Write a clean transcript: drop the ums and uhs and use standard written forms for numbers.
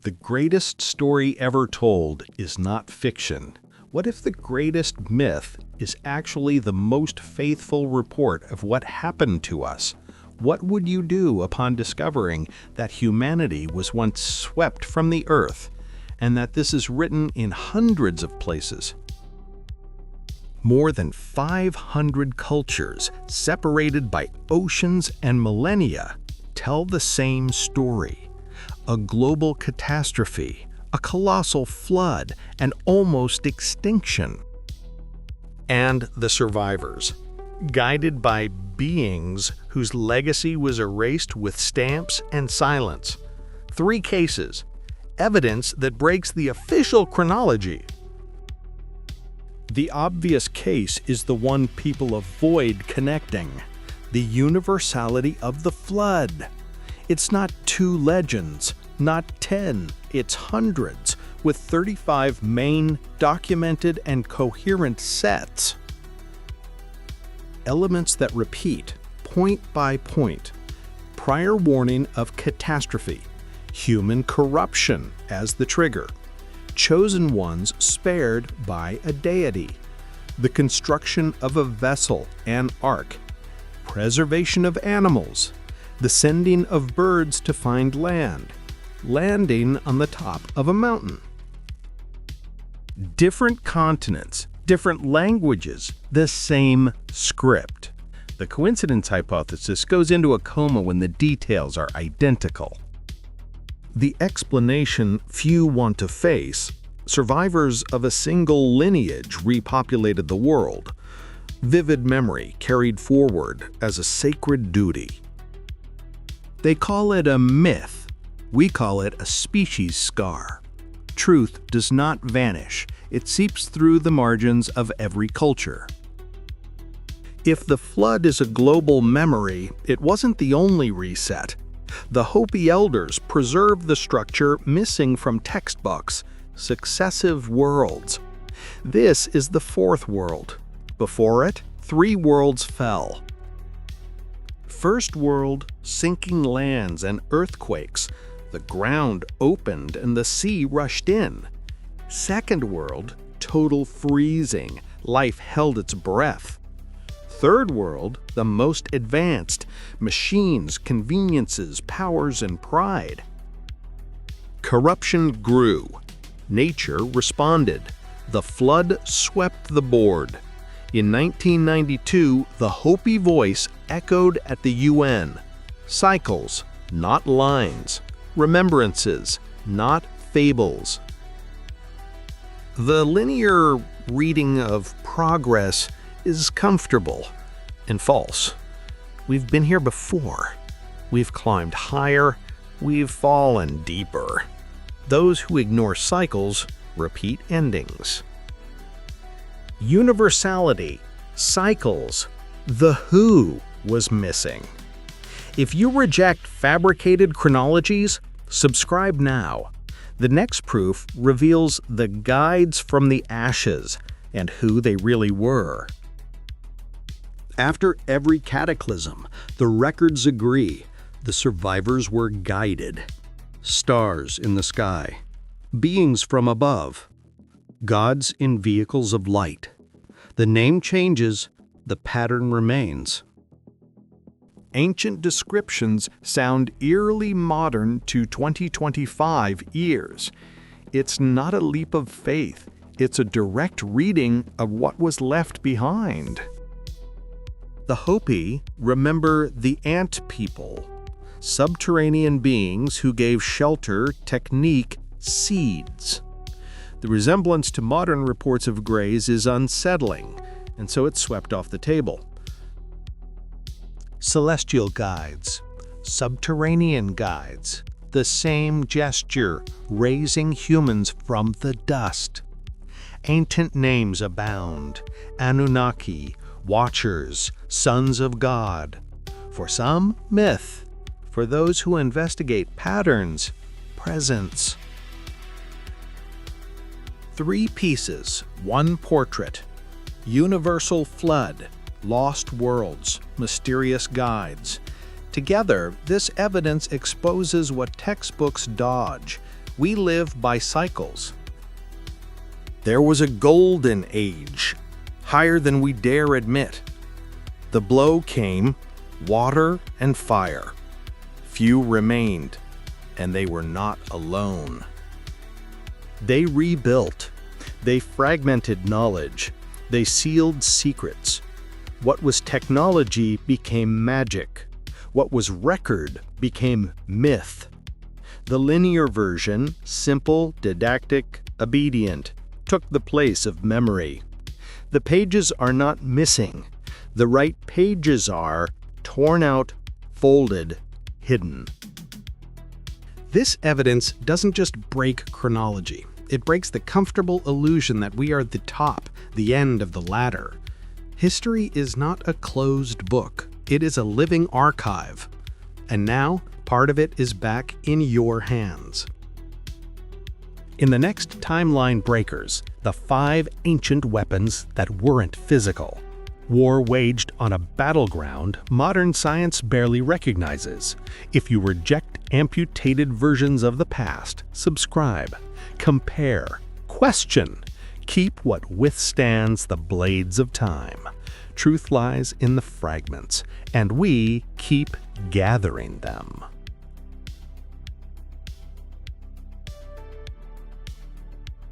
The greatest story ever told is not fiction. What if the greatest myth is actually the most faithful report of what happened to us? What would you do upon discovering that humanity was once swept from the earth, and that this is written in hundreds of places? More than 500 cultures, separated by oceans and millennia, tell the same story. A global catastrophe, a colossal flood, and almost extinction. And the survivors, guided by beings whose legacy was erased with stamps and silence. 3 cases, evidence that breaks the official chronology. The obvious case is the one people avoid connecting: the universality of the flood. It's not 2 legends, not 10, it's hundreds, with 35 main, documented, and coherent sets. Elements that repeat, point by point. Prior warning of catastrophe. Human corruption as the trigger. Chosen ones spared by a deity. The construction of a vessel, an ark. Preservation of animals. The sending of birds to find land. Landing on the top of a mountain. Different continents, different languages, the same script. The coincidence hypothesis goes into a coma when the details are identical. The explanation few want to face: survivors of a single lineage repopulated the world. Vivid memory carried forward as a sacred duty. They call it a myth. We call it a species scar. Truth does not vanish. It seeps through the margins of every culture. If the flood is a global memory, it wasn't the only reset. The Hopi elders preserved the structure missing from textbooks: successive worlds. This is the 4th world. Before it, 3 worlds fell. First world, sinking lands and earthquakes. The ground opened and the sea rushed in. Second world, total freezing. Life held its breath. Third world, the most advanced. Machines, conveniences, powers, and pride. Corruption grew. Nature responded. The flood swept the board. In 1992, the Hopi voice echoed at the UN. Cycles, not lines. Remembrances, not fables. The linear reading of progress is comfortable and false. We've been here before. We've climbed higher. We've fallen deeper. Those who ignore cycles repeat endings. Universality, cycles, the who was missing. If you reject fabricated chronologies, subscribe now. The next proof reveals the guides from the ashes and who they really were. After every cataclysm, the records agree the survivors were guided. Stars in the sky, beings from above, gods in vehicles of light. The name changes, the pattern remains. Ancient descriptions sound eerily modern to 2025 ears. It's not a leap of faith, it's a direct reading of what was left behind. The Hopi remember the ant people, subterranean beings who gave shelter, technique, seeds. The resemblance to modern reports of grays is unsettling, and so it's swept off the table. Celestial guides, subterranean guides, the same gesture, raising humans from the dust. Ancient names abound: Anunnaki, Watchers, Sons of God. For some, myth. For those who investigate patterns, presence. 3 pieces, 1 portrait. Universal flood, lost worlds, mysterious guides. Together, this evidence exposes what textbooks dodge. We live by cycles. There was a golden age, higher than we dare admit. The blow came, water and fire. Few remained, and they were not alone. They rebuilt. They fragmented knowledge. They sealed secrets. What was technology became magic. What was record became myth. The linear version, simple, didactic, obedient, took the place of memory. The pages are not missing. The right pages are torn out, folded, hidden. This evidence doesn't just break chronology. It breaks the comfortable illusion that we are the top, the end of the ladder. History is not a closed book. It is a living archive. And now, part of it is back in your hands. In the next Timeline Breakers, the 5 ancient weapons that weren't physical. War waged on a battleground modern science barely recognizes. If you reject amputated versions of the past, subscribe, compare, question, keep what withstands the blades of time. Truth lies in the fragments, and we keep gathering them.